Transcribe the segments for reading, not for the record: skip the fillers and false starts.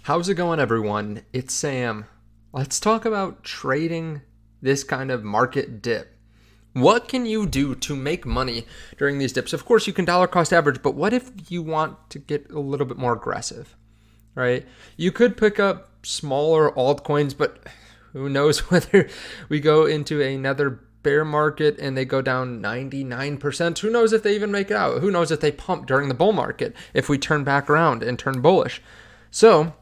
How's it going, everyone? It's Sam. Let's talk about trading this kind of market dip. What can you do to make money during these dips? Of course, you can dollar cost average, but what if you want to get a little bit more aggressive, right? You could pick up smaller altcoins, but who knows whether we go into another bear market and they go down 99%. Who knows if they even make it out? Who knows if they pump during the bull market, if we turn back around and turn bullish? So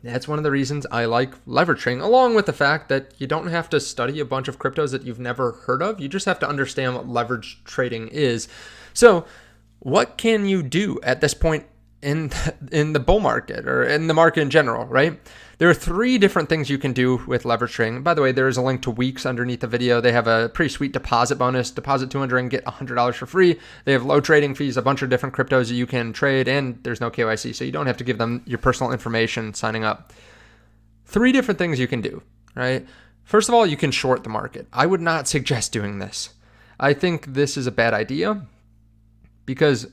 that's one of the reasons I like leverage trading, along with the fact that you don't have to study a bunch of cryptos that you've never heard of. You just have to understand what leverage trading is. So what can you do at this point in the bull market or in the market in general, right? There are three different things you can do with leverage trading. By the way, there is a link to WEEX underneath the video. They have a pretty sweet deposit bonus. Deposit $200 and get $100 for free. They have low trading fees, a bunch of different cryptos that you can trade, and there's no KYC, so you don't have to give them your personal information signing up. Three different things you can do, right? First of all, you can short the market. I would not suggest doing this. I think this is a bad idea because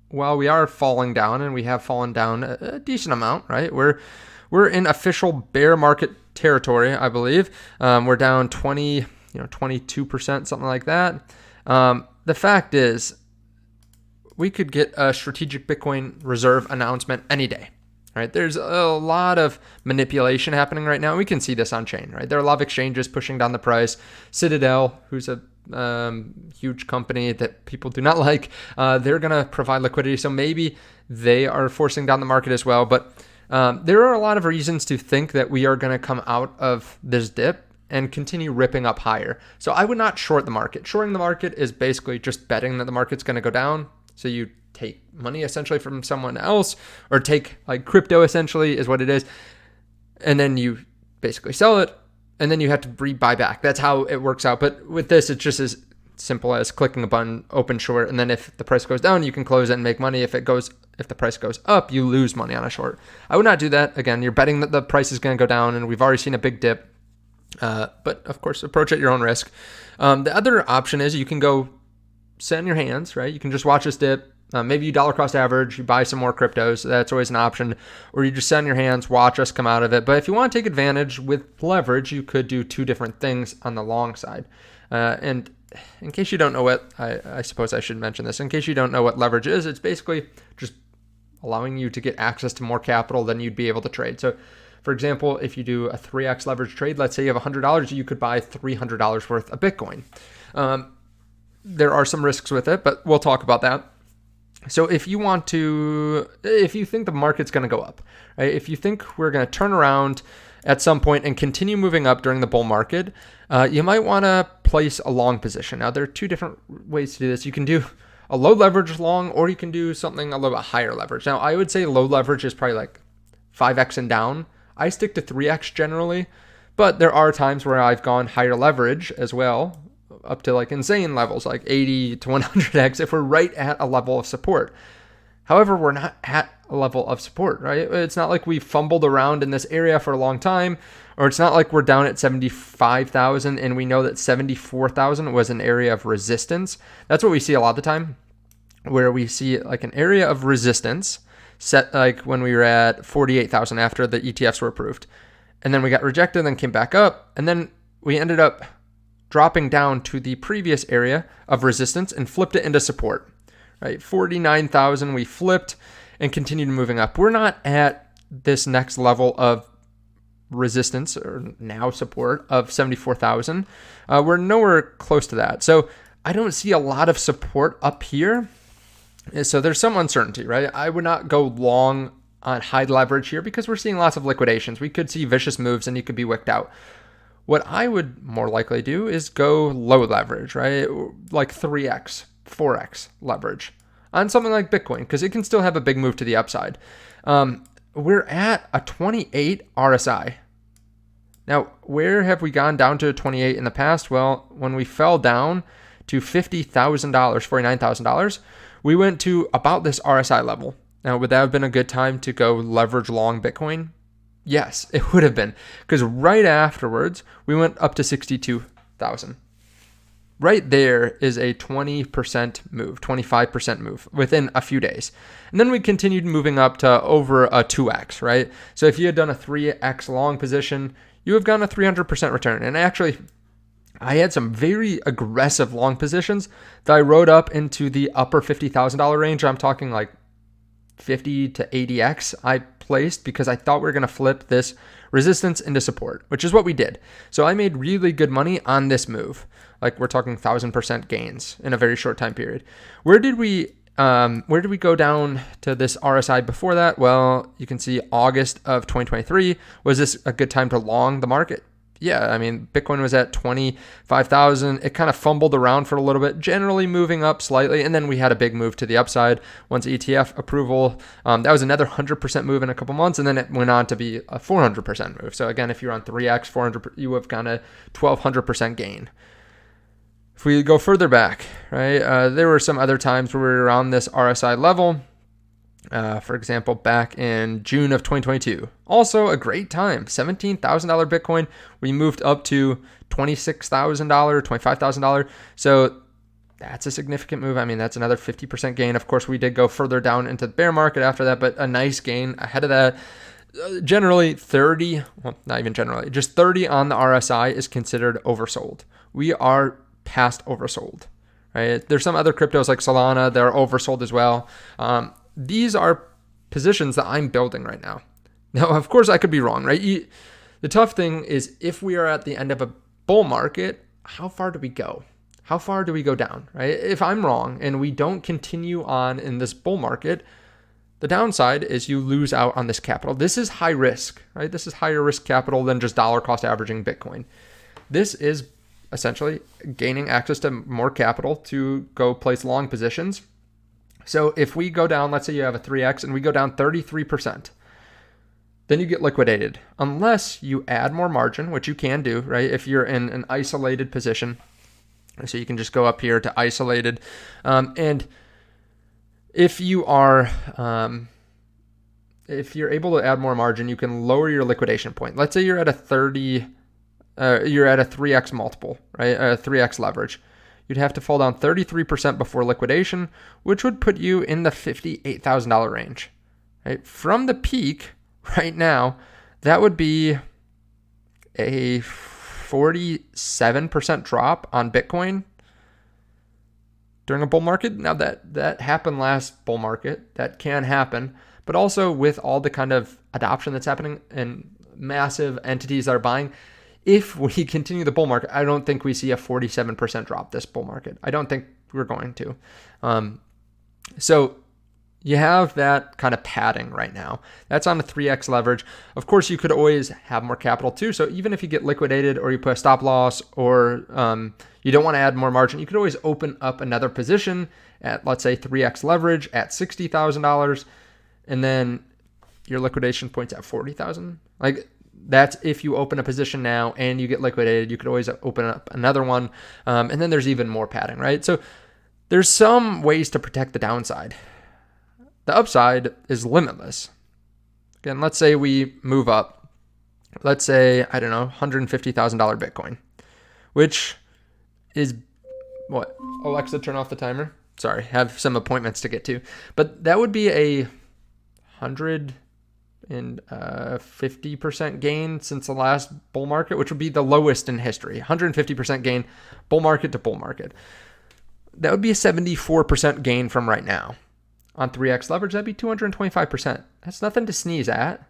while we are falling down, and we have fallen down a decent amount, right? We're in official bear market territory, I believe. We're down 22%, something like that. The fact is, we could get a strategic Bitcoin reserve announcement any day, right? There's a lot of manipulation happening right now. We can see this on chain, right? There are a lot of exchanges pushing down the price. Citadel, who's a huge company that people do not like, they're going to provide liquidity. So maybe they are forcing down the market as well. But there are a lot of reasons to think that we are going to come out of this dip and continue ripping up higher. So I would not short the market. Shorting the market is basically just betting that the market's going to go down. So you take money essentially from someone else, or take like crypto essentially is what it is. And then you basically sell it, and then you have to rebuy back. That's how it works out. But with this, it's just as simple as clicking a button, open short, and then if the price goes down, you can close it and make money. If the price goes up, you lose money on a short. I would not do that. Again, you're betting that the price is going to go down, and we've already seen a big dip. But of course, approach at your own risk. The other option is you can go sit on your hands, right? You can just watch this dip. Maybe you dollar cost average, you buy some more cryptos. That's always an option. Or you just sit on your hands, watch us come out of it. But if you want to take advantage with leverage, you could do two different things on the long side. And in case you don't know what, I suppose I should mention this. In case you don't know what leverage is, it's basically just allowing you to get access to more capital than you'd be able to trade. So for example, if you do a 3x leverage trade, let's say you have $100, you could buy $300 worth of Bitcoin. There are some risks with it, but we'll talk about that. So if you think the market's going to go up, right? If you think we're going to turn around at some point and continue moving up during the bull market, you might want to place a long position. Now, there are two different ways to do this. You can do a low leverage long, or you can do something a little bit higher leverage. Now, I would say low leverage is probably like 5x and down. I stick to 3x generally, but there are times where I've gone higher leverage as well, up to like insane levels, like 80 to 100x if we're right at a level of support. However, we're not at a level of support, right? It's not like we fumbled around in this area for a long time, or it's not like we're down at 75,000 and we know that 74,000 was an area of resistance. That's what we see a lot of the time, where we see like an area of resistance set like when we were at 48,000 after the ETFs were approved. And then we got rejected, then came back up, and then we ended up dropping down to the previous area of resistance and flipped it into support, right? 49,000, we flipped and continued moving up. We're not at this next level of resistance, or now support, of 74,000. We're nowhere close to that. So I don't see a lot of support up here. So there's some uncertainty, right? I would not go long on high leverage here because we're seeing lots of liquidations. We could see vicious moves and you could be wicked out. What I would more likely do is go low leverage, right? Like 3x, 4x leverage on something like Bitcoin, because it can still have a big move to the upside. We're at a 28 RSI. Now, where have we gone down to 28 in the past? Well, when we fell down to $50,000, $49,000, we went to about this RSI level. Now, would that have been a good time to go leverage long Bitcoin? Yes, it would have been, because right afterwards, we went up to 62,000. right there is a 20% move, 25% move within a few days. And then we continued moving up to over a 2x, right? So if you had done a 3x long position, you have gotten a 300% return. And actually, I had some very aggressive long positions that I rode up into the upper $50,000 range. I'm talking like 50 to 80x I placed because I thought we were going to flip this resistance into support, which is what we did. So I made really good money on this move. Like we're talking 1,000% gains in a very short time period. Where did we go down to this RSI before that? Well, you can see August of 2023. Was this a good time to long the market? Yeah, I mean, Bitcoin was at 25,000. It kind of fumbled around for a little bit, generally moving up slightly. And then we had a big move to the upside once ETF approval. That was another 100% move in a couple months. And then it went on to be a 400% move. So again, if you're on 3x, 400, you have kind of 1,200% gain. If we go further back, right, there were some other times where we were around this RSI level. For example, back in June of 2022, also a great time, $17,000 Bitcoin. We moved up to $26,000, $25,000. So that's a significant move. I mean, that's another 50% gain. Of course, we did go further down into the bear market after that, but a nice gain ahead of that. Generally 30, well, not even generally, just 30 on the RSI is considered oversold. We are past oversold, right? There's some other cryptos like Solana that are oversold as well. These are positions that I'm building right now. Now, of course, I could be wrong, right? The tough thing is if we are at the end of a bull market, how far do we go? How far do we go down, right? If I'm wrong and we don't continue on in this bull market, the downside is you lose out on this capital. This is high risk, right? This is higher risk capital than just dollar cost averaging Bitcoin. This is essentially gaining access to more capital to go place long positions. So if we go down, let's say you have a 3x and we go down 33%, then you get liquidated unless you add more margin, which you can do, right? If you're in an isolated position. So you can just go up here to isolated. And if you are, if you're able to add more margin, you can lower your liquidation point. Let's say you're at a 3x multiple, right? A 3x leverage. You'd have to fall down 33% before liquidation, which would put you in the $58,000 range. Right? From the peak right now, that would be a 47% drop on Bitcoin during a bull market. Now that happened last bull market. That can happen. But also with all the kind of adoption that's happening and massive entities that are buying, if we continue the bull market, I don't think we see a 47% drop this bull market. I don't think we're going to. So you have that kind of padding right now. That's on a 3x leverage. Of course, you could always have more capital too. So even if you get liquidated or you put a stop loss or you don't want to add more margin, you could always open up another position at, let's say, 3x leverage at $60,000. And then your liquidation point's at 40,000. Like, that's if you open a position now and you get liquidated, you could always open up another one. And then there's even more padding, right? So there's some ways to protect the downside. The upside is limitless. Again, let's say we move up. Let's say, I don't know, $150,000 Bitcoin, which is what? Alexa, turn off the timer. Sorry, have some appointments to get to. But that would be a 150% gain since the last bull market, which would be the lowest in history. 150% gain, bull market to bull market. That would be a 74% gain from right now. On 3x leverage, that'd be 225%. That's nothing to sneeze at.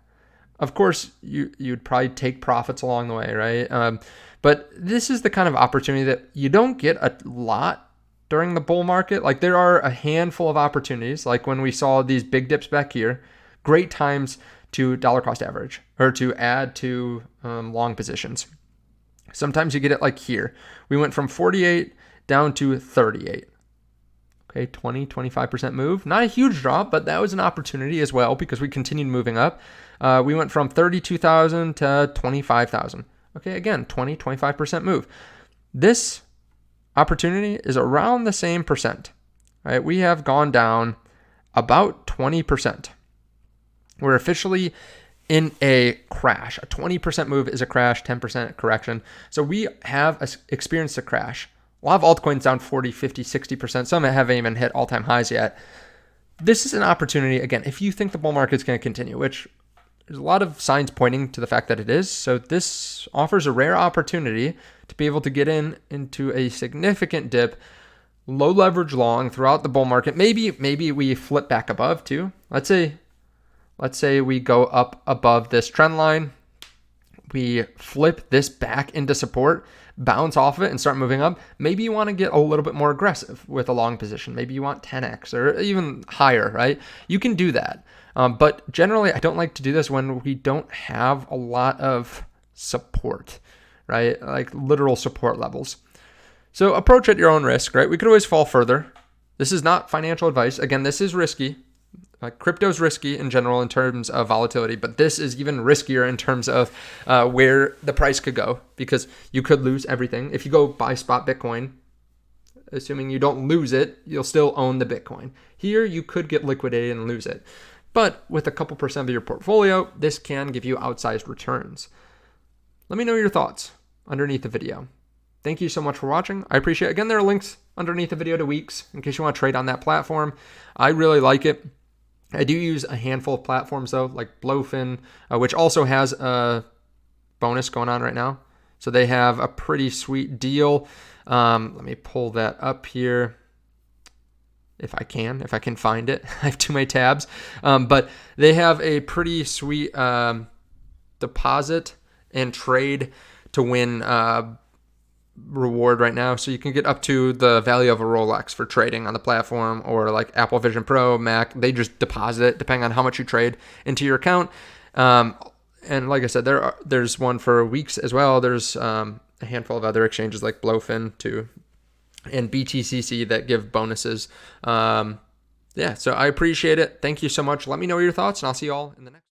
Of course, you'd probably take profits along the way, right? But this is the kind of opportunity that you don't get a lot during the bull market. Like, there are a handful of opportunities, like when we saw these big dips back here, great times to dollar cost average or to add to long positions. Sometimes you get it like here. We went from 48 down to 38. Okay, 25% move. Not a huge drop, but that was an opportunity as well because we continued moving up. We went from 32,000 to 25,000. Okay, again, 25% move. This opportunity is around the same percent, right? We have gone down about 20%. We're officially in a crash. A 20% move is a crash, 10% correction. So we have experienced a crash. A lot of altcoins down 40, 50, 60%. Some haven't even hit all-time highs yet. This is an opportunity, again, if you think the bull market's going to continue, which there's a lot of signs pointing to the fact that it is. So this offers a rare opportunity to be able to get into a significant dip, low leverage long throughout the bull market. Maybe we flip back above too. Let's say we go up above this trend line. We flip this back into support, bounce off of it and start moving up. Maybe you want to get a little bit more aggressive with a long position. Maybe you want 10x or even higher, right? You can do that. But generally, I don't like to do this when we don't have a lot of support, right? Like literal support levels. So approach at your own risk, right? We could always fall further. This is not financial advice. Again, this is risky. Crypto's risky in general in terms of volatility, but this is even riskier in terms of where the price could go, because you could lose everything. If you go buy spot Bitcoin, assuming you don't lose it, you'll still own the Bitcoin. Here, you could get liquidated and lose it. But with a couple percent of your portfolio, this can give you outsized returns. Let me know your thoughts underneath the video. Thank you so much for watching. I appreciate it. Again, there are links underneath the video to WEEX in case you want to trade on that platform. I really like it. I do use a handful of platforms though, like Blofin, which also has a bonus going on right now. So they have a pretty sweet deal. Let me pull that up here. If I can find it. I have too many tabs. But they have a pretty sweet deposit and trade to win reward right now. So you can get up to the value of a Rolex for trading on the platform, or like Apple Vision Pro, Mac. They just deposit it depending on how much you trade into your account. And like I said, there's one for WEEX as well. There's a handful of other exchanges like Blofin too, and BTCC that give bonuses. Yeah, so I appreciate it. Thank you so much. Let me know your thoughts, and I'll see you all in the next.